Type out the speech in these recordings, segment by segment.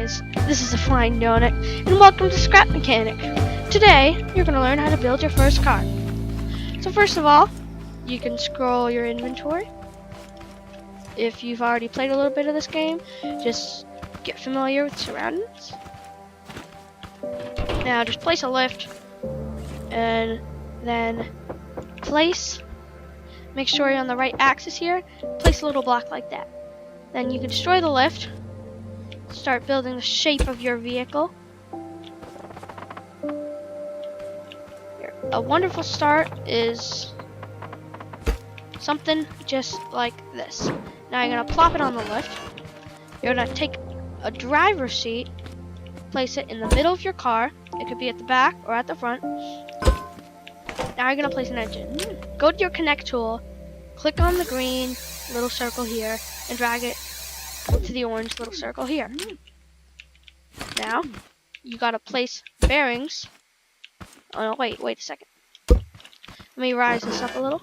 guys, this is a Flying Donut, and welcome to Scrap Mechanic. Today, you're going to learn how to build your first car. So first of all, you can scroll your inventory. If you've already played a little bit of this game, just get familiar with surroundings. Now just place a lift, and then make sure you're on the right axis here, place a little block like that. Then you can destroy the lift, start building the shape of your vehicle. A wonderful start is something just like this. Now you're going to plop it on the lift. You're going to take a driver's seat, place it in the middle of your car. It could be at the back or at the front. Now you're going to place an engine. Go to your connect tool, click on the green little circle here, and drag it to the orange little circle here. Now, you got to place bearings. Oh no, wait a second. Let me rise this up a little.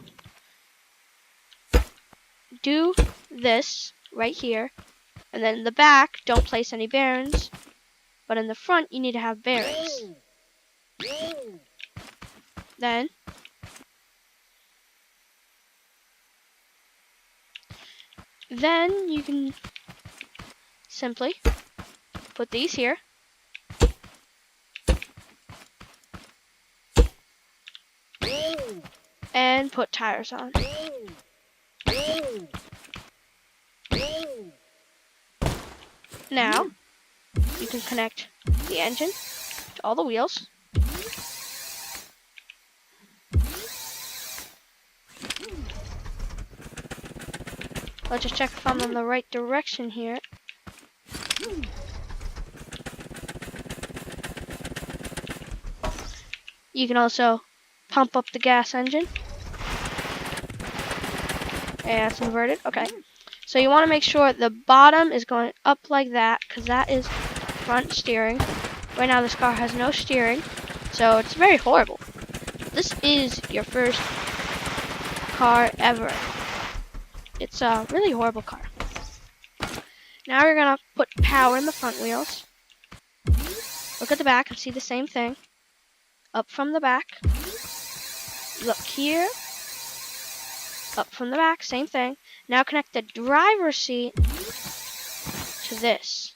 Do this right here, and then in the back, don't place any bearings, but in the front, you need to have bearings. Then you can simply put these here. And put tires on. Now, you can connect the engine to all the wheels. Let's just check if I'm in the right direction here. You can also pump up the gas engine. And it's inverted. Okay. So you want to make sure the bottom is going up like that, because that is front steering. Right now this car has no steering, so it's very horrible. This is your first car ever. It's a really horrible car. Now we're going to put power in the front wheels. Look at the back and see the same thing. Up from the back. Look here. Up from the back, same thing. Now connect the driver's seat to this.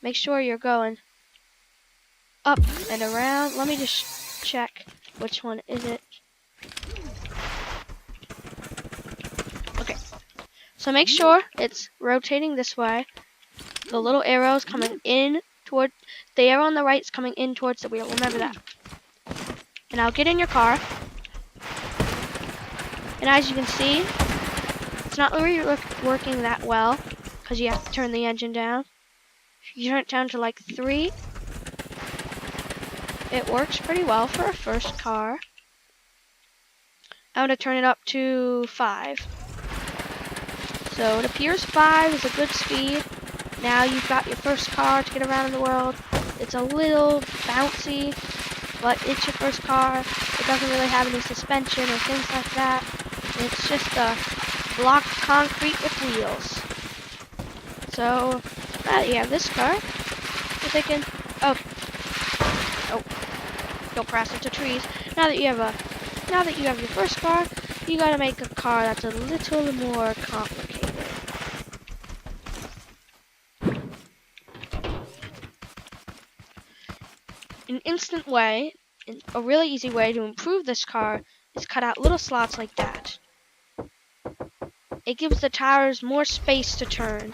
Make sure you're going up and around. Let me just check which one is it. Okay. So make sure it's rotating this way. The little arrow is coming in toward, the arrow on the right is coming in towards the wheel. Remember that. And now get in your car. And as you can see, it's not really working that well because you have to turn the engine down. If you turn it down to like 3, it works pretty well for a first car. I'm going to turn it up to 5. So it appears 5 is a good speed. Now you've got your first car to get around in the world. It's a little bouncy, but it's your first car. It doesn't really have any suspension or things like that. It's just a block of concrete with wheels. So now that you have this car, you're thinking, oh, don't crash into trees. Now that you have your first car, you gotta make a car that's a little more complicated. An instant way, a really easy way to improve this car is cut out little slots like that. It gives the tires more space to turn.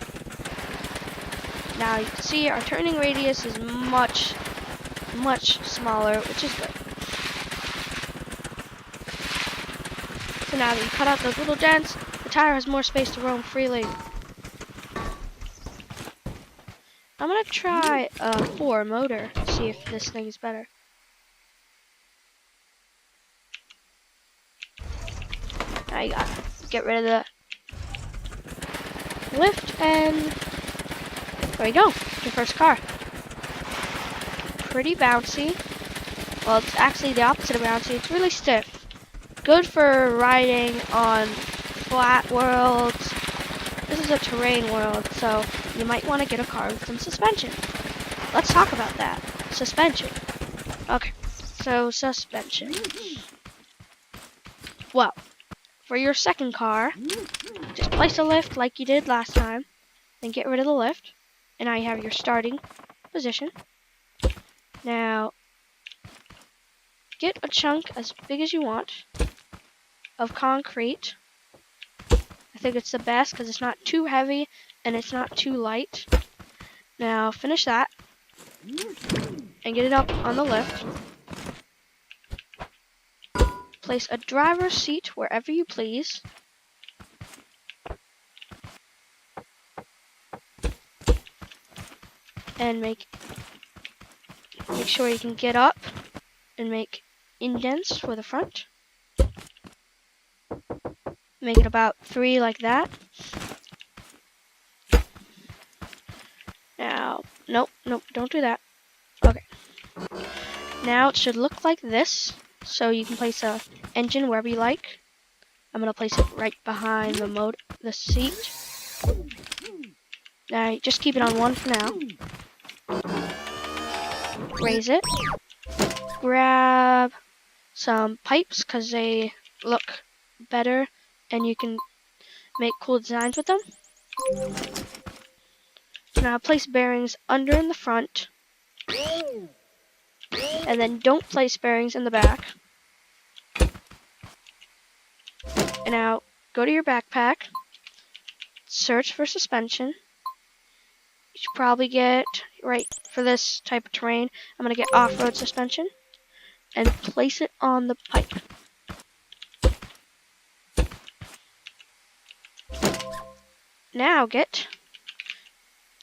Now you can see our turning radius is much smaller, which is good. So now that you cut out those little dents, the tire has more space to roam freely. I'm gonna try a 4 motor, see if this thing is better. Now you gotta get rid of the lift, and there we go, your first car. Pretty bouncy. Well, it's actually the opposite of bouncy. It's really stiff. Good for riding on flat worlds. This is a terrain world, so you might want to get a car with some suspension. let's talk about that. Suspension. Okay, so suspension. Well, for your second car, just place a lift like you did last time, then get rid of the lift, and now you have your starting position. Now, get a chunk as big as you want of concrete. I think it's the best because it's not too heavy and it's not too light. Now, finish that and get it up on the lift. Place a driver's seat wherever you please. And make sure you can get up and make indents for the front. Make it about 3 like that. Now, nope, don't do that. Okay. Now it should look like this. So you can place a engine wherever you like. I'm gonna place it right behind the seat. Now just keep it on 1 for now. Raise it. Grab some pipes because they look better and you can make cool designs with them. Now place bearings under in the front. And then don't place bearings in the back. And now go to your backpack. Search for suspension. You should probably get, right, for this type of terrain, I'm going to get off-road suspension. And place it on the pipe. Now get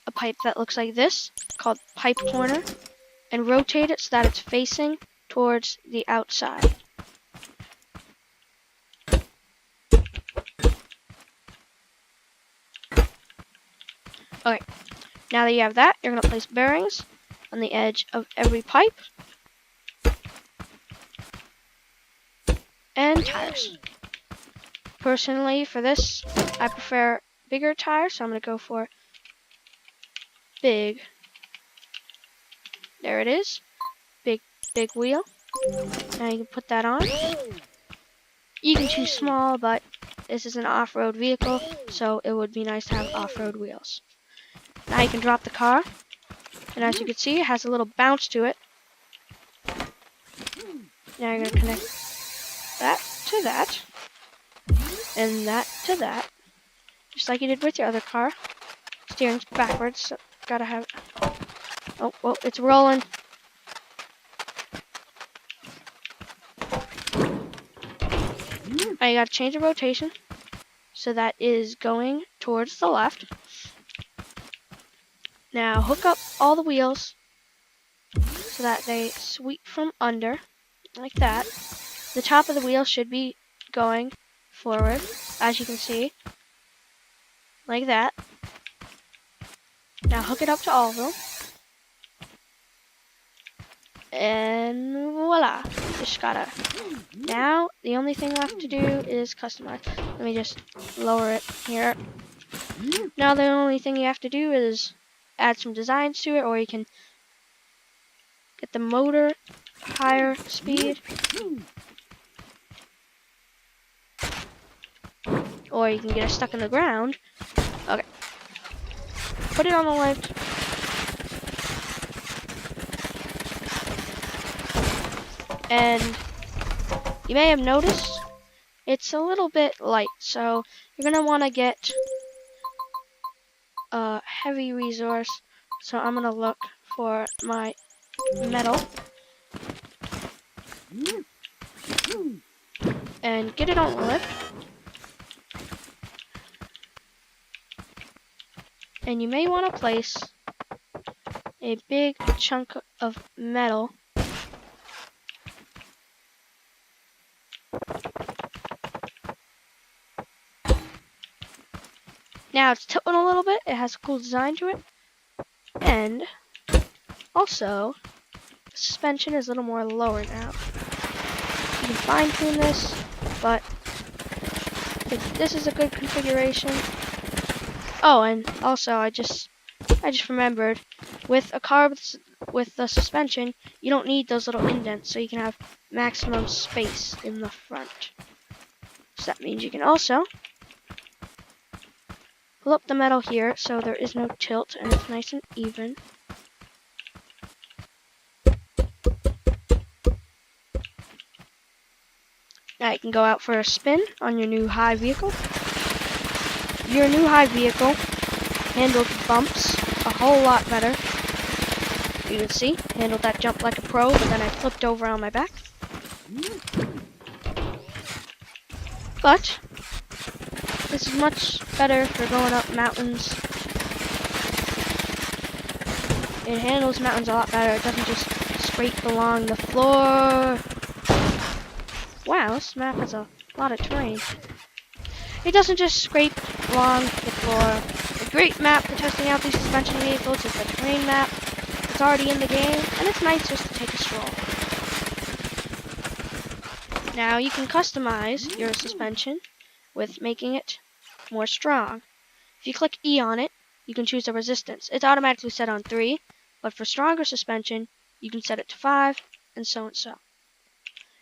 a pipe that looks like this, called pipe corner, and rotate it so that it's facing towards the outside. Okay, now that you have that, you're going to place bearings on the edge of every pipe. And tires. Personally, for this, I prefer bigger tires, so I'm going to go for big. There it is. Big wheel. Now you can put that on. You can choose small, but this is an off-road vehicle, so it would be nice to have off-road wheels. Now you can drop the car, and as you can see, it has a little bounce to it. Now you're going to connect that to that, and that to that, just like you did with your other car. Steering's backwards, so gotta have it. Oh, well, it's rolling. Now you gotta change the rotation, so that is going towards the left. Now hook up all the wheels so that they sweep from under, like that. The top of the wheel should be going forward, as you can see, like that. Now hook it up to all of them. And voila, just gotta. Now the only thing left to do is customize. Let me just lower it here. Now the only thing you have to do is add some designs to it, or you can get the motor higher speed, or you can get it stuck in the ground. Okay, put it on the lift. And you may have noticed it's a little bit light, so you're gonna want to get a heavy resource. So I'm gonna look for my metal and get it on the lift. And you may want to place a big chunk of metal now. It's tilting a little bit. It has a cool design to it. And also, the suspension is a little more lower now. You can fine tune this, but this is a good configuration. Oh, and also I just remembered, With a car with the suspension, you don't need those little indents, so you can have maximum space in the front. So that means you can also pull up the metal here so there is no tilt and it's nice and even. Now you can go out for a spin on your new high vehicle. Your new high vehicle handled bumps a whole lot better. You can see, handled that jump like a pro, but then I flipped over on my back. But this is much better for going up mountains. It handles mountains a lot better. It doesn't just scrape along the floor. Wow, this map has a lot of terrain. It doesn't just scrape along the floor. A great map for testing out these suspension vehicles is the terrain map. It's already in the game, and it's nice just to take a stroll. Now you can customize your suspension with making it more strong. If you click E on it, you can choose the resistance. It's automatically set on 3, but for stronger suspension, you can set it to 5, and so and so.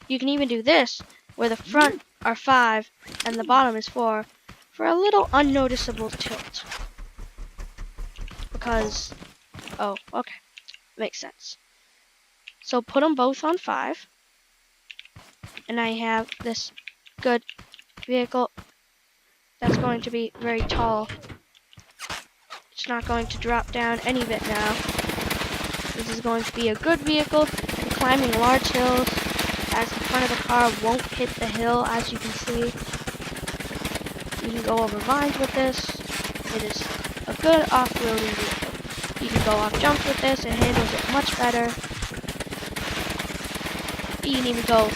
You can even do this, where the front are 5 and the bottom is 4, for a little unnoticeable tilt. Because, oh, okay, makes sense. So put them both on 5, and I have this good vehicle that's going to be very tall. It's not going to drop down any bit now. This is going to be a good vehicle for climbing large hills, as the front of the car won't hit the hill, as you can see. You can go over vines with this. It is a good off-roading vehicle. You can go off jumps with this. It handles it much better. You can even go,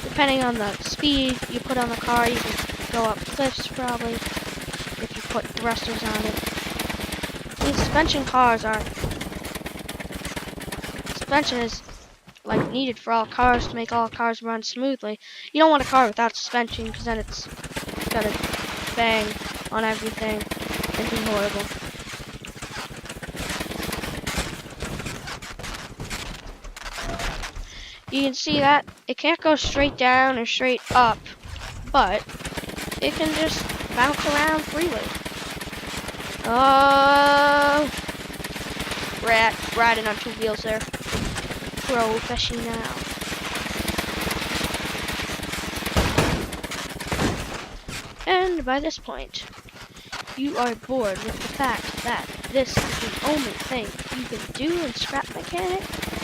depending on the speed you put on the car, you can go up cliffs probably if you put thrusters on it. These suspension cars are, suspension is like needed for all cars to make all cars run smoothly. You don't want a car without suspension because then it's gonna bang on everything and be horrible. You can see that it can't go straight down or straight up, but it can just bounce around freely. Riding on 2 wheels there. Professional. And by this point, you are bored with the fact that this is the only thing you can do in Scrap Mechanic,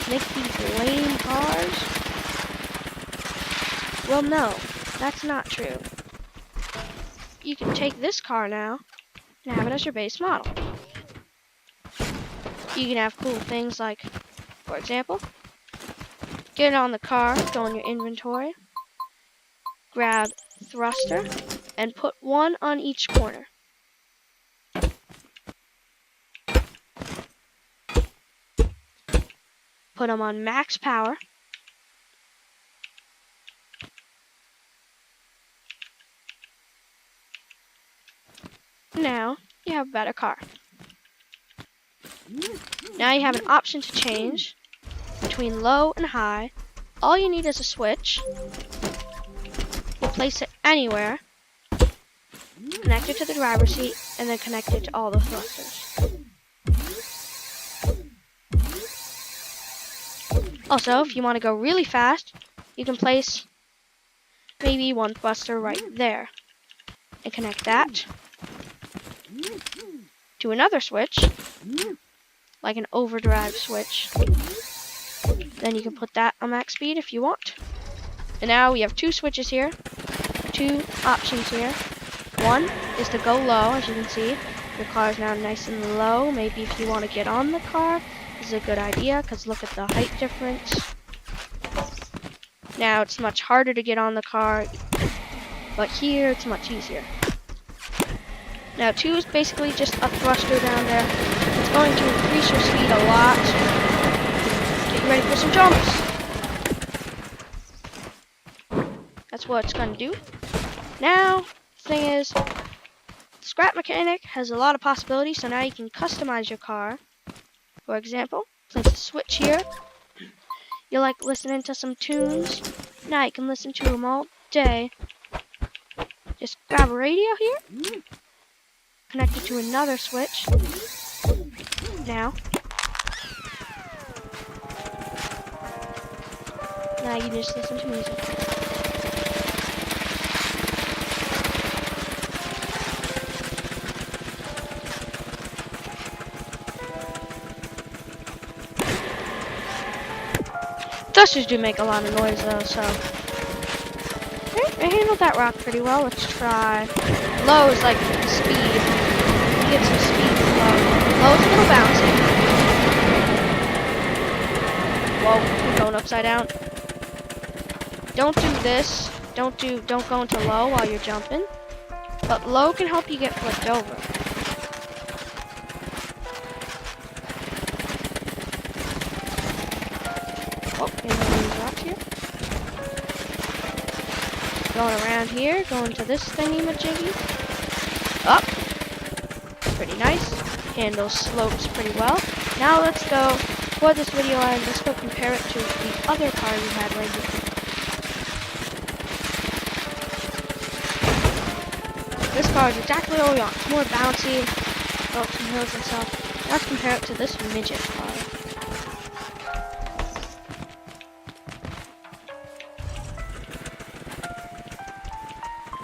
make these lame cars. Well, no, that's not true. You can take this car now and have it as your base model. You can have cool things like, for example, get on the car, go in your inventory, grab thruster, and put 1 on each corner. Put them on max power. Now you have a better car. Now you have an option to change between low and high. All you need is a switch. We'll place it anywhere. Connect it to the driver's seat, and then connect it to all the thrusters. Also, if you want to go really fast, you can place maybe 1 thruster right there. And connect that to another switch, like an overdrive switch. Then you can put that on max speed if you want. And now we have 2 switches here, 2 options here. 1 is to go low, as you can see. Your car is now nice and low. Maybe if you want to get on the car, this is a good idea, because look at the height difference. Now it's much harder to get on the car, but here it's much easier. Now 2 is basically just a thruster down there. It's going to increase your speed a lot. Get ready for some jumps. That's what it's going to do. Now, the thing is, Scrap Mechanic has a lot of possibilities, so now you can customize your car For example, place a switch here. You like listening to some tunes? Now you can listen to them all day. Just grab a radio here, connect it to another switch. Now you just listen to music. Thrusters do make a lot of noise though, so I handled that rock pretty well. Let's try. Low is like speed. You get some speed with low. Low is a little bouncy. Whoa, I'm going upside down. Don't do this. Don't go into low while you're jumping. But low can help you get flipped over. Oh, and these rocks here. Going around here, going to this thingy-majiggy. Up. Pretty nice. Handles slopes pretty well. Now let's go, for this video let's go compare it to the other car we had right here. This car is exactly what we want. It's more bouncy, go up some hills and stuff. Let's compare it to this midget car.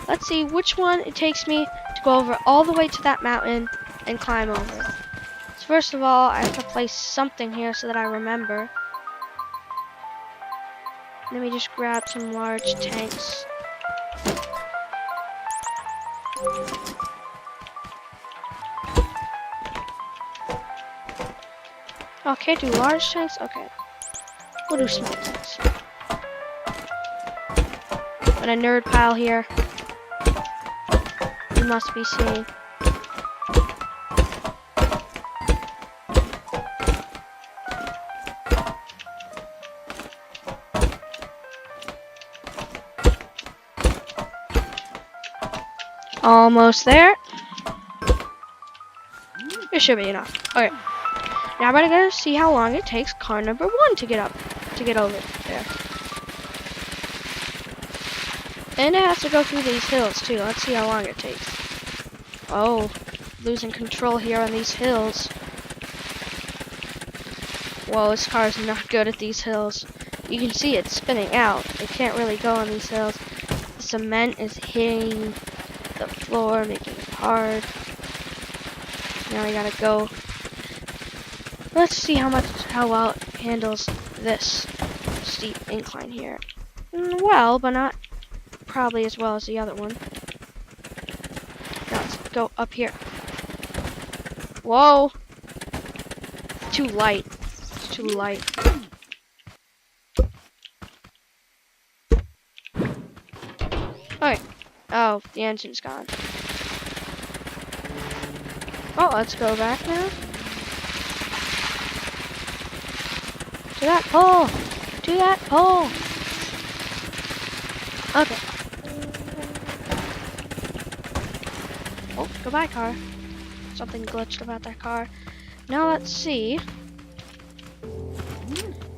Let's see which one it takes me to go over all the way to that mountain and climb over. So first of all, I have to place something here so that I remember. Let me just grab some large tanks. Oh, can't do large tanks? Okay. We'll do small tanks. And a nerd pile here. You must be seeing. Almost there. It should be enough. Okay. Now we're gonna see how long it takes car number 1 to get over there. And it has to go through these hills too. Let's see how long it takes. Oh, losing control here on these hills. Whoa, this car is not good at these hills. You can see it spinning out. It can't really go on these hills. The cement is hitting the floor, making it hard. Now we gotta go. Let's see how well it handles this steep incline here. Well, but not probably as well as the other one. Now let's go up here. Whoa! Too light. It's too light. Okay. Oh, the engine's gone. Oh, let's go back now. To that pole! To that pole! Okay. Oh, goodbye, car. Something glitched about that car. Now let's see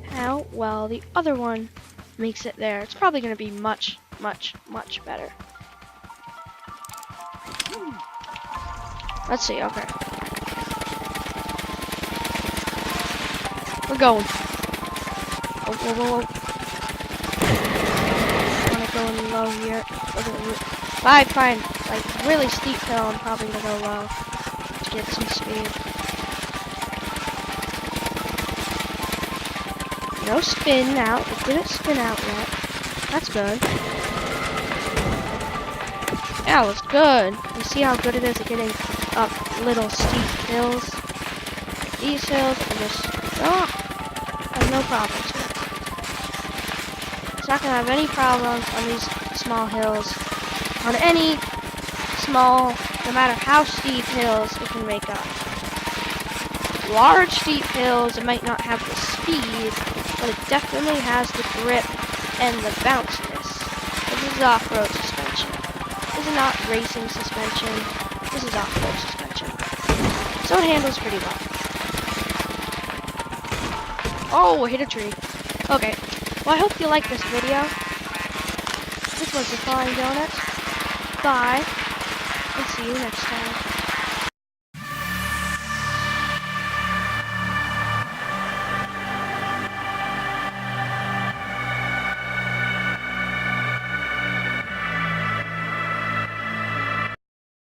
how well the other one makes it there. It's probably going to be much, much, much better. Let's see, okay. We're going. Oh, whoa, whoa, whoa. I want to go in low here. If I find like really steep hill, I'm probably going to go low to get some speed. No spin out. It didn't spin out yet. That's good. Yeah, it was good. You see how good it is at getting up little steep hills? These hills are just, I have no problems with it. It's not going to have any problems on these small hills. On any small, no matter how steep hills it can make up. Large steep hills, it might not have the speed, but it definitely has the grip and the bounciness. This is off-road suspension. This is not racing suspension. This is off-road suspension. So it handles pretty well. Oh, I hit a tree. Okay. Well, I hope you liked this video. This was the Flying Donuts. Bye. And see you next time.